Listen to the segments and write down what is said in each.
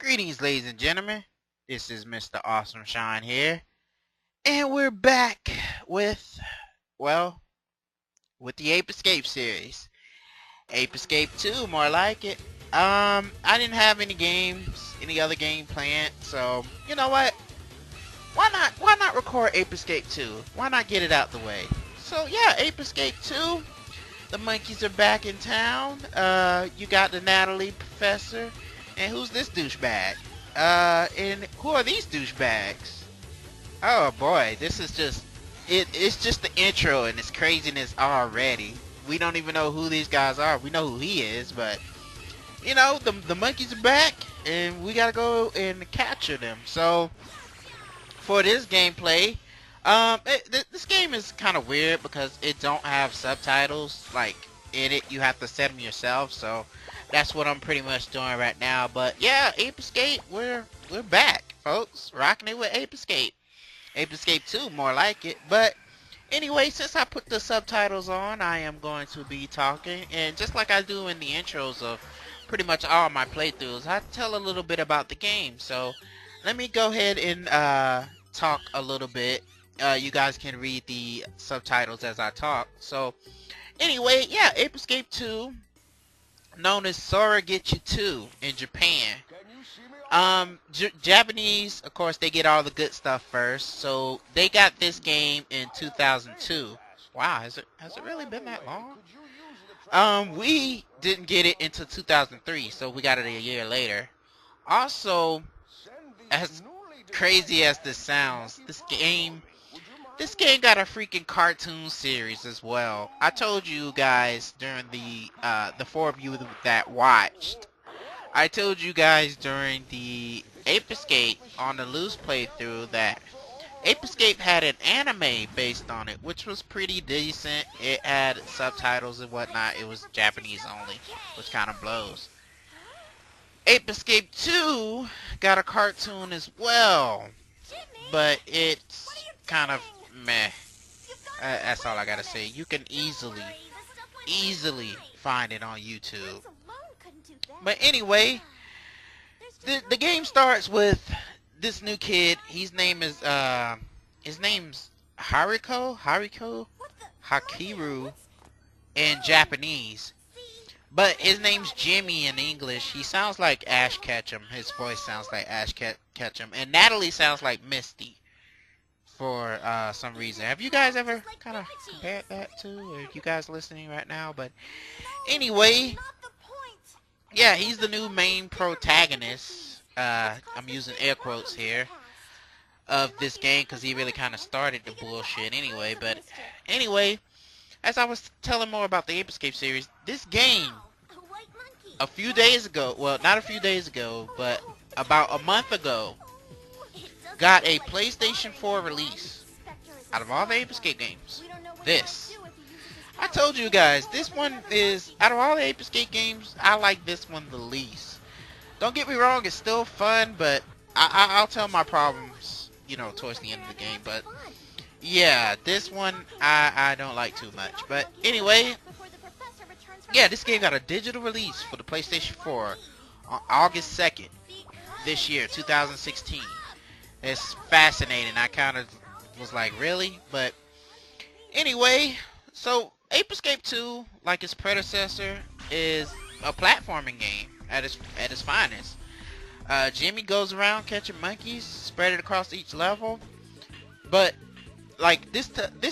Greetings, ladies and gentlemen. This is Mr. Awesome Shine here, and we're back with, well, with the Ape Escape series. Ape Escape 2, more like it. I didn't have any other game planned, so you know what? Why not record Ape Escape 2? Why not get it out the way? So yeah, Ape Escape 2. The monkeys are back in town. You got the Natalie professor, and who's this douchebag? And who are these douchebags? Oh boy, this is just it's just the intro and it's craziness already. We don't even know who these guys are. We know who he is, but you know the monkeys are back, and we gotta go and capture them. So for this gameplay, this game is kind of weird because it don't have subtitles like in it. You have to set them yourself. So that's what I'm pretty much doing right now. But yeah, Ape Escape, we're back, folks. Rocking it with Ape Escape. Ape Escape 2, more like it. But anyway, since I put the subtitles on, I am going to be talking, and just like I do in the intros of pretty much all my playthroughs, I tell a little bit about the game. So let me go ahead and talk a little bit. You guys can read the subtitles as I talk. So anyway, yeah, Ape Escape 2, known as Sora Get You 2 in Japan. Japanese, of course, they get all the good stuff first. So they got this game in 2002. Wow, has it really been that long? We didn't get it until 2003, so we got it a year later. Also, as crazy as this sounds, this game got a freaking cartoon series as well. I told you guys during the four of you that watched. I told you guys during the Ape Escape on the loose playthrough that Ape Escape had an anime based on it, which was pretty decent. It had subtitles and whatnot. It was Japanese only, which kind of blows. Ape Escape 2 got a cartoon as well, but it's kind of meh. That's all I gotta say. You can easily find it on YouTube. But anyway, the game starts with this new kid. His name's Hakiru in Japanese. But his name's Jimmy in English. He sounds like Ash Ketchum. His voice sounds like Ash Ketchum. And Natalie sounds like Misty for some reason. Have you guys ever kind of compared that to? Or you guys listening right now? But anyway, yeah, he's the new main protagonist. I'm using air quotes here of this game because he really kind of started the bullshit anyway. But anyway, as I was telling more about the Ape Escape series, this game a few days ago, well, not a few days ago, but about a month ago, got a PlayStation 4 release. Out of all the Ape Escape games, this. I told you guys, this one is, out of all the Ape Escape games, I like this one the least. Don't get me wrong, it's still fun, but I'll tell my problems, you know, towards the end of the game. But yeah, this one I don't like too much. But anyway, yeah, this game got a digital release for the PlayStation 4 on August 2nd this year, 2016. It's fascinating. I kind of was like, really? But anyway, so Ape Escape 2, like its predecessor, is a platforming game at its finest. Jimmy goes around catching monkeys, spread it across each level. But like this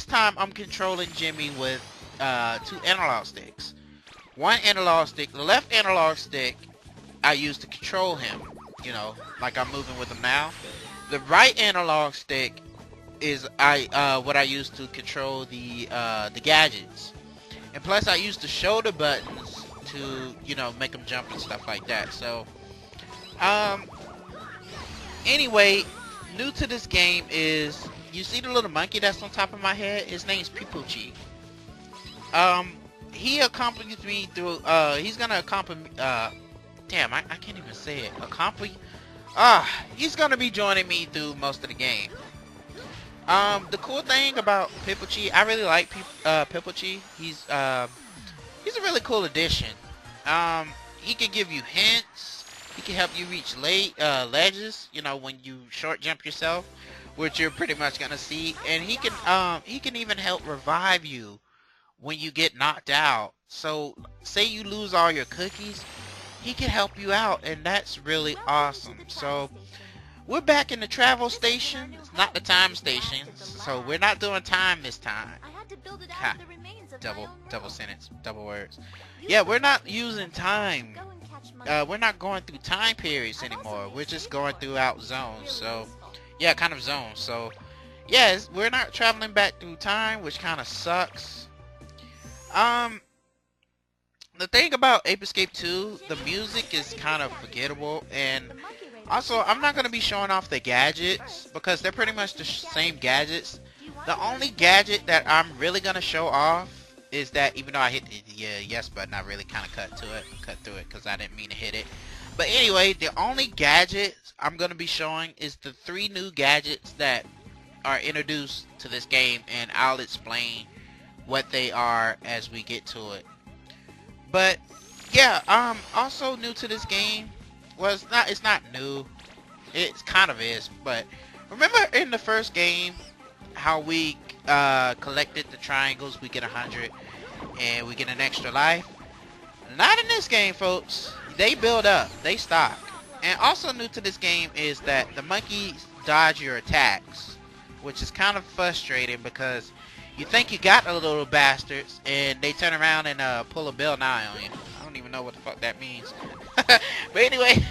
time, I'm controlling Jimmy with 2 analog sticks. One analog stick, the left analog stick, I use to control him. You know, like I'm moving with him now. The right analog stick is what I use to control the gadgets, and plus I use the shoulder buttons to, you know, make them jump and stuff like that. So anyway, new to this game is, you see the little monkey that's on top of my head? His name's Pipuchi. He accompanies me through he's gonna accompany damn, I can't even say it. He's gonna be joining me through most of the game. The cool thing about Pipuchi, I really like Pipuchi. He's a really cool addition. He can give you hints. He can help you reach ledges, you know, when you short jump yourself, which you're pretty much gonna see. And he can even help revive you when you get knocked out. So say you lose all your cookies, he can help you out, and that's really awesome. So we're back in the travel station. It's not the time station, so we're not doing time this time. Ha, double sentence, double words. Yeah, we're not using time. We're not going through time periods anymore. We're just going throughout zones. So yeah, kind of zones. So yeah, we're not traveling back through time, which kind of sucks. Um, the thing about Ape Escape 2, the music is kind of forgettable, and also I'm not going to be showing off the gadgets because they're pretty much the same gadgets. The only gadget that I'm really going to show off is that, even though I hit the yes button, I really kind of cut through it because I didn't mean to hit it. But anyway, the only gadgets I'm going to be showing is the 3 new gadgets that are introduced to this game, and I'll explain what they are as we get to it. But yeah, also new to this game, well, it's not new, it kind of is, but remember in the first game how we collected the triangles, we get 100 and we get an extra life? Not in this game, folks. They build up, they stock. And also new to this game is that the monkeys dodge your attacks, which is kind of frustrating because you think you got the little bastards, and they turn around and pull a Bill Nye on you. I don't even know what the fuck that means. But anyway,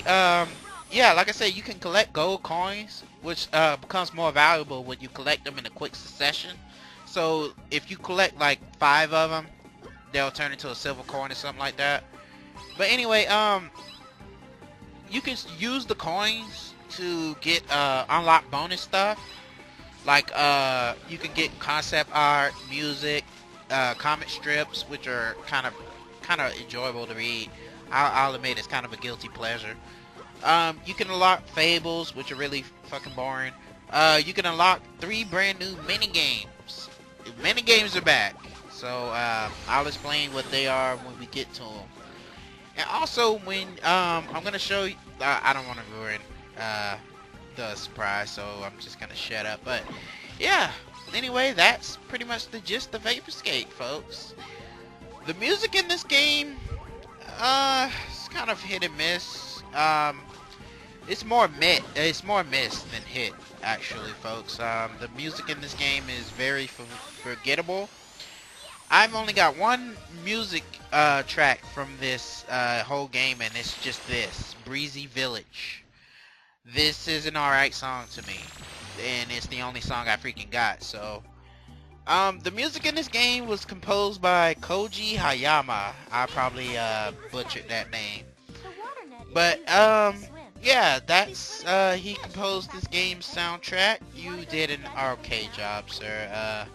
yeah, like I said, you can collect gold coins, which becomes more valuable when you collect them in a quick succession. So if you collect like 5 of them, they'll turn into a silver coin or something like that. But anyway, you can use the coins to get unlock bonus stuff. Like you can get concept art, music, comic strips, which are kind of enjoyable to read. I'll admit it's kind of a guilty pleasure. You can unlock fables, which are really fucking boring. You can unlock 3 brand new mini games. Mini games are back, so I'll explain what they are when we get to them. And also, when I'm gonna show you, I don't want to ruin the surprise, so I'm just gonna shut up. But yeah, anyway, that's pretty much the gist of Ape Escape, folks. The music in this game, it's kind of hit and miss. It's more miss than hit, actually, folks. The music in this game is very forgettable. I've only got one music track from this whole game, and it's just this, Breezy Village. This is an alright song to me, and it's the only song I freaking got. So the music in this game was composed by Koji Hayama. I probably butchered that name, but yeah, that's he composed this game's soundtrack. You did an okay job, sir.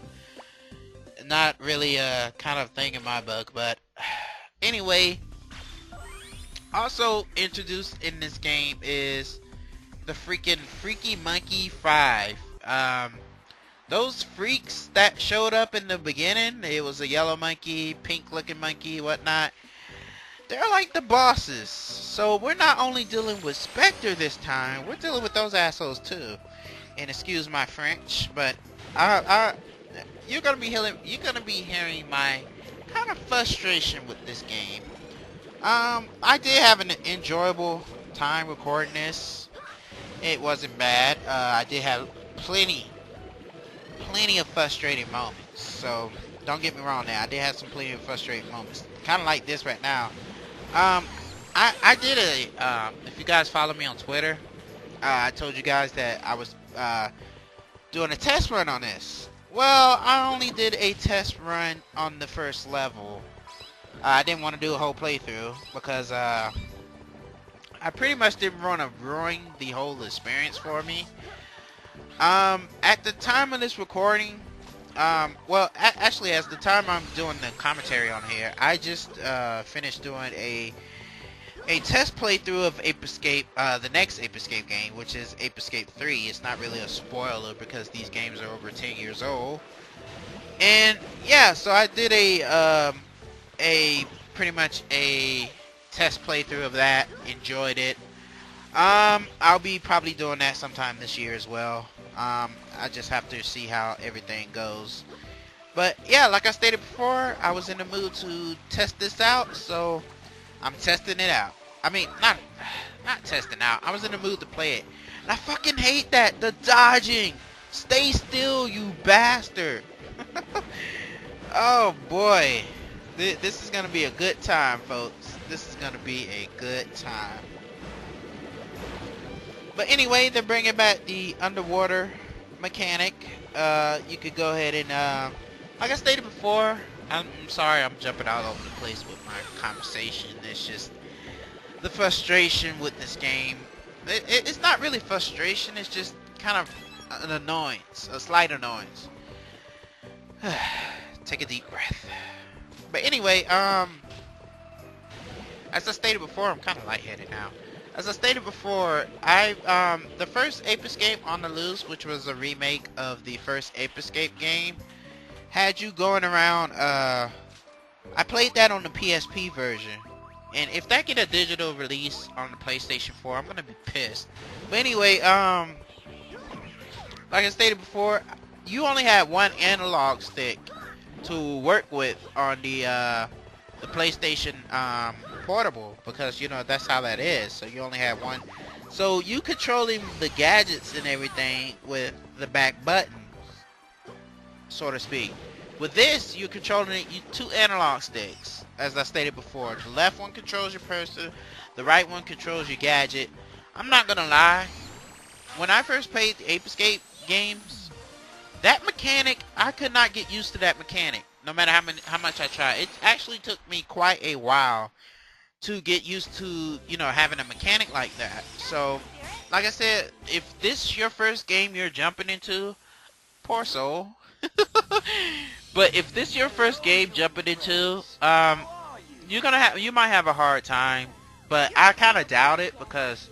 Not really a kind of thing in my book, but anyway, also introduced in this game is the freaking Freaky Monkey 5. Those freaks that showed up in the beginning, it was a yellow monkey, pink looking monkey, whatnot. They're like the bosses. So we're not only dealing with Spectre this time, we're dealing with those assholes too. And excuse my French, but you're gonna be hearing my kind of frustration with this game. I did have an enjoyable time recording this. It wasn't bad. I did have plenty of frustrating moments. So don't get me wrong there. I did have some plenty of frustrating moments. Kind of like this right now. I did if you guys follow me on Twitter, I told you guys that I was doing a test run on this. Well, I only did a test run on the first level. I didn't want to do a whole playthrough because I pretty much didn't want to ruin the whole experience for me. At the time of this recording, well, actually, as the time I'm doing the commentary on here, I just finished doing a test playthrough of Ape Escape, the next Ape Escape game, which is Ape Escape 3. It's not really a spoiler because these games are over 10 years old. And yeah, so I did a pretty much a test playthrough of that. Enjoyed it. I'll be probably doing that sometime this year as well. I just have to see how everything goes. But yeah, like I stated before, I was in the mood to test this out, so I'm testing it out. I mean, not testing out. I was in the mood to play it. And I fucking hate that. The dodging. Stay still, you bastard. Oh boy. This is gonna be a good time, folks. This is gonna be a good time. But anyway, they're bringing back the underwater mechanic. You could go ahead and, like I stated before, I'm sorry I'm jumping all over the place with my conversation. It's just the frustration with this game. It's not really frustration, it's just kind of an annoyance, a slight annoyance. Take a deep breath. But anyway, as I stated before, I'm kind of lightheaded now. As I stated before, the first Ape Escape on the Loose, which was a remake of the first Ape Escape game, had you going around, I played that on the PSP version. And if that get a digital release on the PlayStation 4, I'm gonna be pissed. But anyway, like I stated before, you only had one analog stick to work with on the PlayStation Portable, because you know that's how that is. So you only have one. So you controlling the gadgets and everything with the back button, so to speak. With this, you're controlling two analog sticks, as I stated before. The left one controls your person, the right one controls your gadget. I'm not gonna lie, when I first played the Ape Escape games, that mechanic, I could not get used to that mechanic, no matter how much I tried. It actually took me quite a while to get used to, you know, having a mechanic like that. So, like I said, if this is your first game you're jumping into, poor soul. But if this is your first game jumping into, you might have a hard time. But I kind of doubt it, because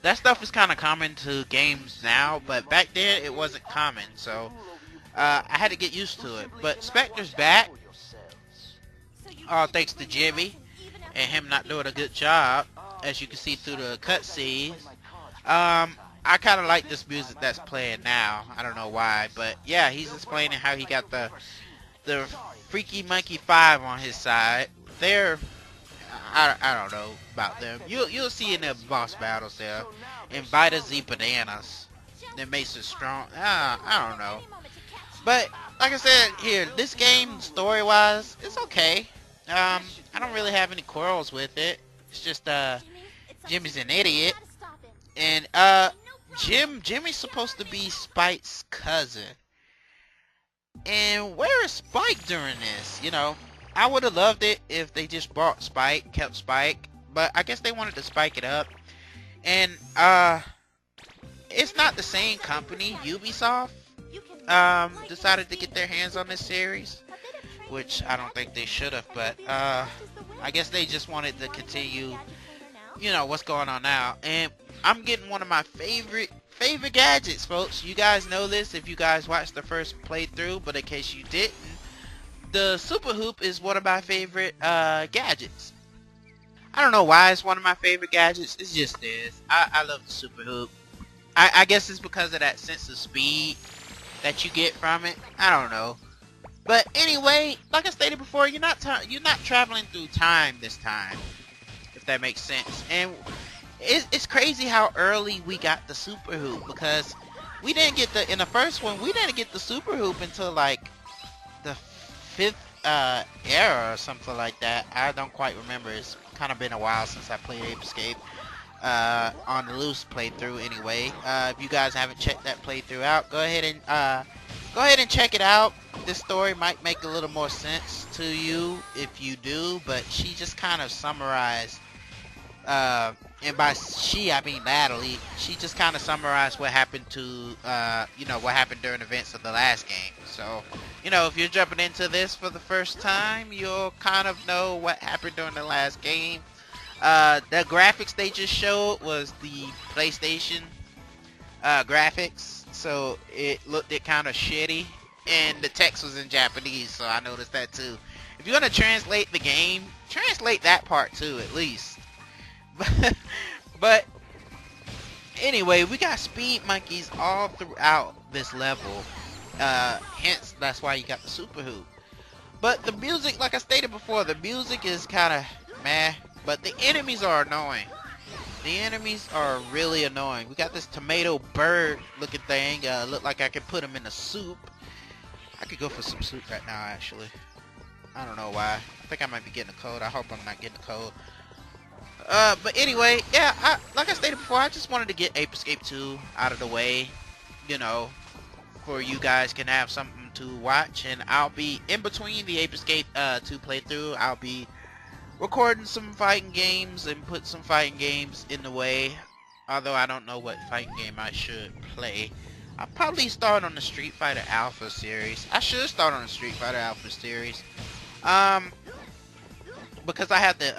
that stuff is kind of common to games now. But back then it wasn't common, so I had to get used to it. But Spectre's back, thanks to Jimmy and him not doing a good job, as you can see through the cutscenes. I kind of like this music that's playing now. I don't know why, but yeah, he's explaining how he got the Freaky Monkey 5 on his side. They're, I don't know about them. You'll see in the boss battles there. Invite us the bananas. That makes it strong. I don't know. But like I said here, this game story-wise, it's okay. I don't really have any quarrels with it. It's just Jimmy's an idiot, and Jimmy's supposed to be Spike's cousin. And where is Spike during this? You know, I would have loved it if they just brought Spike, kept Spike, but I guess they wanted to spike it up. And it's not the same company. Ubisoft decided to get their hands on this series, which I don't think they should have, but I guess they just wanted to continue, you know, what's going on now. And I'm getting one of my favorite gadgets, folks. You guys know this if you guys watched the first playthrough, but in case you didn't, the Super Hoop is one of my favorite gadgets. I don't know why it's one of my favorite gadgets. It just is. I love the Super Hoop. I guess it's because of that sense of speed that you get from it. I don't know. But anyway, like I stated before, you're not traveling through time this time, if that makes sense. And it's crazy how early we got the Super Hoop, because we didn't get in the first one, we didn't get the Super Hoop until like the 5th era or something like that. I don't quite remember. It's kind of been a while since I played Ape Escape on the Loose playthrough. Anyway, if you guys haven't checked that playthrough out, go ahead and check it out. This story might make a little more sense to you if you do, but she just kind of summarized, and by she I mean Natalie, she just kind of summarized what happened to, you know, what happened during events of the last game. So, you know, if you're jumping into this for the first time, you'll kind of know what happened during the last game. The graphics they just showed was the PlayStation graphics, so it looked kind of shitty, and the text was in Japanese, so I noticed that too. If you're gonna translate the game, translate that part too, at least. But anyway, we got speed monkeys all throughout this level. Hence, that's why you got the super hoop. But the music, like I stated before, the music is kind of meh. But the enemies are annoying. The enemies are really annoying. We got this tomato bird looking thing. Look like I could put him in a soup. I could go for some soup right now, actually. I don't know why. I think I might be getting a cold. I hope I'm not getting a cold. But anyway, yeah, like I stated before, I just wanted to get Ape Escape 2 out of the way, you know, for you guys can have something to watch. And I'll be, in between the Ape Escape 2 playthrough, I'll be recording some fighting games and put some fighting games in the way. Although I don't know what fighting game I should play. I'll probably start on the Street Fighter Alpha series. I should start on the Street Fighter Alpha series. Because I have the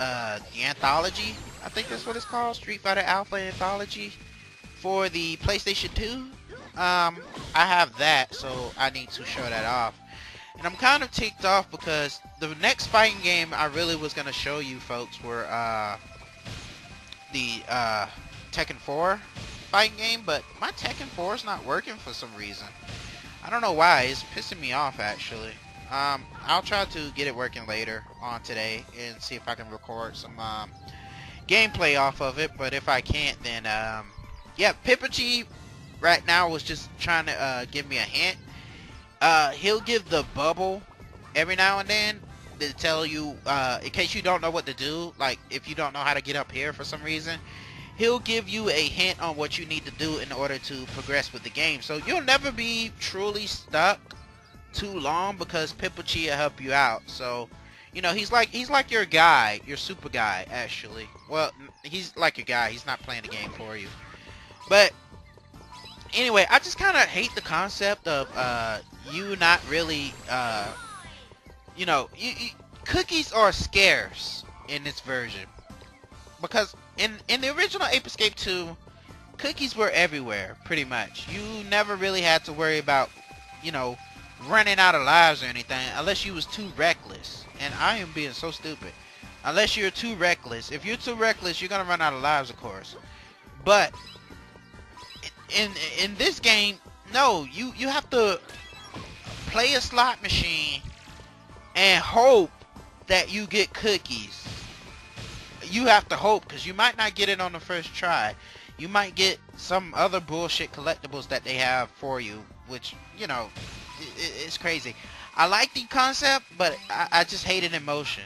anthology, I think that's what it's called, Street Fighter Alpha Anthology for the PlayStation 2. I have that, so I need to show that off. And I'm kind of ticked off because the next fighting game I really was going to show you folks were the Tekken 4 fighting game, but my Tekken 4 is not working for some reason. I don't know why, it's pissing me off actually. I'll try to get it working later on today and see if I can record some gameplay off of it, but if I can't, then yeah, Pippachi right now was just trying to give me a hint. He'll give the bubble every now and then to tell you, in case you don't know what to do, like if you don't know how to get up here for some reason, he'll give you a hint on what you need to do in order to progress with the game. So you'll never be truly stuck too long because Pippachi will help you out. So, you know, he's like your guy, your super guy actually. Well, he's like your guy, he's not playing the game for you. But anyway, I just kind of hate the concept of you not really you know, cookies are scarce in this version, because in the original Ape Escape 2, cookies were everywhere pretty much. You never really had to worry about, you know, running out of lives or anything unless you was too reckless. And I am being so stupid. Unless you're too reckless. If you're too reckless, you're gonna run out of lives, of course. But in this game, no, you have to play a slot machine and hope that you get cookies. You have to hope, because you might not get it on the first try. You might get some other bullshit collectibles that they have for you, which, you know, it's crazy. I like the concept, but I just hate it in motion.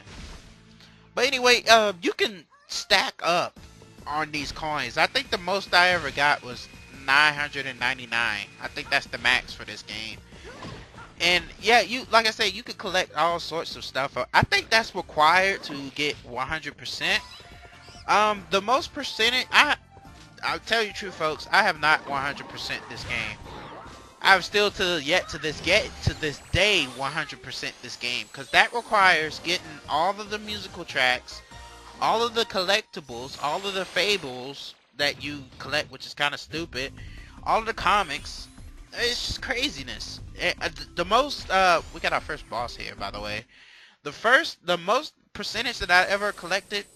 But anyway, you can stack up on these coins. I think the most I ever got was 999. I think that's the max for this game. And yeah, you, like I say, you could collect all sorts of stuff. I think that's required to get 100%. The most percentage, I'll tell you the truth, folks, I have not 100% this game. I've still yet to this day 100% this game, because that requires getting all of the musical tracks, all of the collectibles, all of the fables that you collect, which is kind of stupid, all of the comics. It's just craziness. The most we got our first boss here, by the way. The most percentage that I ever collected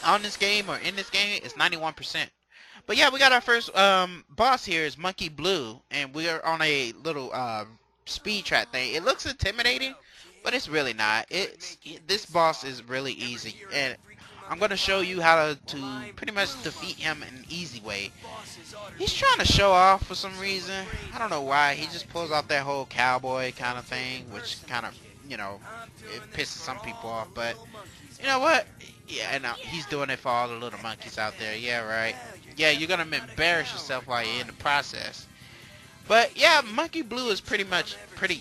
on this game or in this game is 91%. But yeah, we got our first boss here is Monkey Blue, and we are on a little speed trap thing. It looks intimidating, but it's really not. This boss is really easy, and I'm gonna show you how to pretty much defeat him in an easy way. He's trying to show off for some reason. I don't know why. He just pulls off that whole cowboy kind of thing, which kind of, you know, it pisses some people off. But you know what? Yeah, and he's doing it for all the little monkeys out there. Yeah, right. Yeah, you're gonna embarrass yourself while you're in the process. But yeah, Monkey Blue is pretty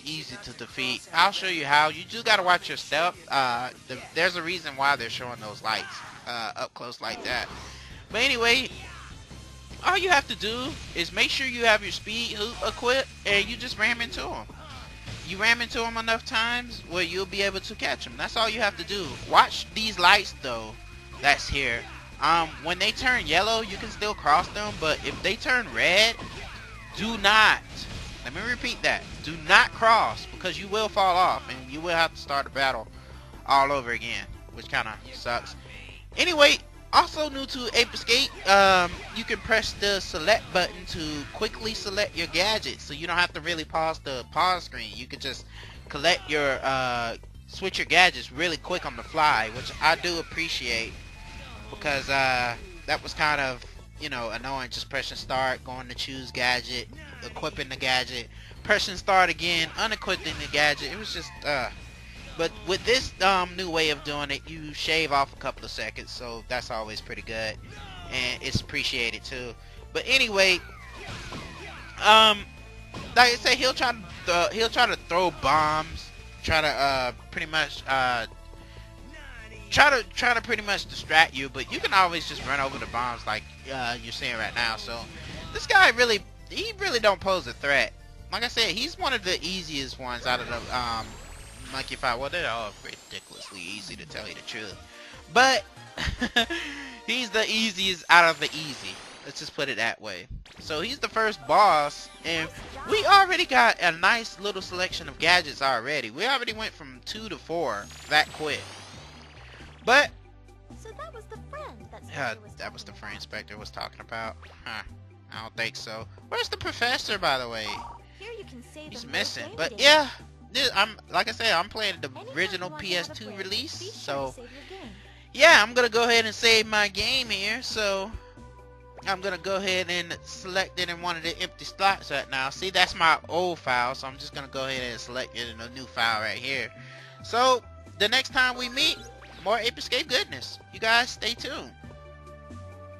easy to defeat. I'll show you how. You just gotta watch your step. There's a reason why they're showing those lights up close like that. But anyway, all you have to do is make sure you have your speed hoop equipped, and you just ram into them. You ram into them enough times where you'll be able to catch them. That's all you have to do. Watch these lights though. That's here. When they turn yellow, you can still cross them, but if they turn red, do not. Let me repeat that. Do not cross, because you will fall off and you will have to start a battle all over again, which kind of sucks. Anyway, Also new to Ape Escape, you can press the select button to quickly select your gadget, so you don't have to really pause the pause screen. You can just collect your switch your gadgets really quick on the fly, which I do appreciate, because that was kind of, you know, annoying, just pressing start, going to choose gadget, equipping the gadget, pressing start again, unequipping the gadget. It was just but with this new way of doing it, you shave off a couple of seconds, so that's always pretty good, and it's appreciated too. But anyway, like I say, he'll try to throw bombs, try to pretty much try to pretty much distract you, but you can always just run over the bombs like you're seeing right now. So this guy he really don't pose a threat. Like I said, he's one of the easiest ones out of the Monkey Fight. Well, they're all ridiculously easy, to tell you the truth, but he's the easiest out of the easy. Let's just put it that way. So he's the first boss, and we already got a nice little selection of gadgets already. We already went from 2 to 4 that quick. But so that was the friend that was the friend Spectre was talking about. Huh? I don't think so. Where's the professor, by the way? Here you can save He's missing. But yeah, I'm like I said, I'm playing the original PS2 release. So yeah, I'm gonna go ahead and save my game here. So I'm gonna go ahead and select it in one of the empty slots right now. See, that's my old file, so I'm just gonna go ahead and select it in a new file right here. So the next time we meet, more Ape Escape goodness. You guys stay tuned.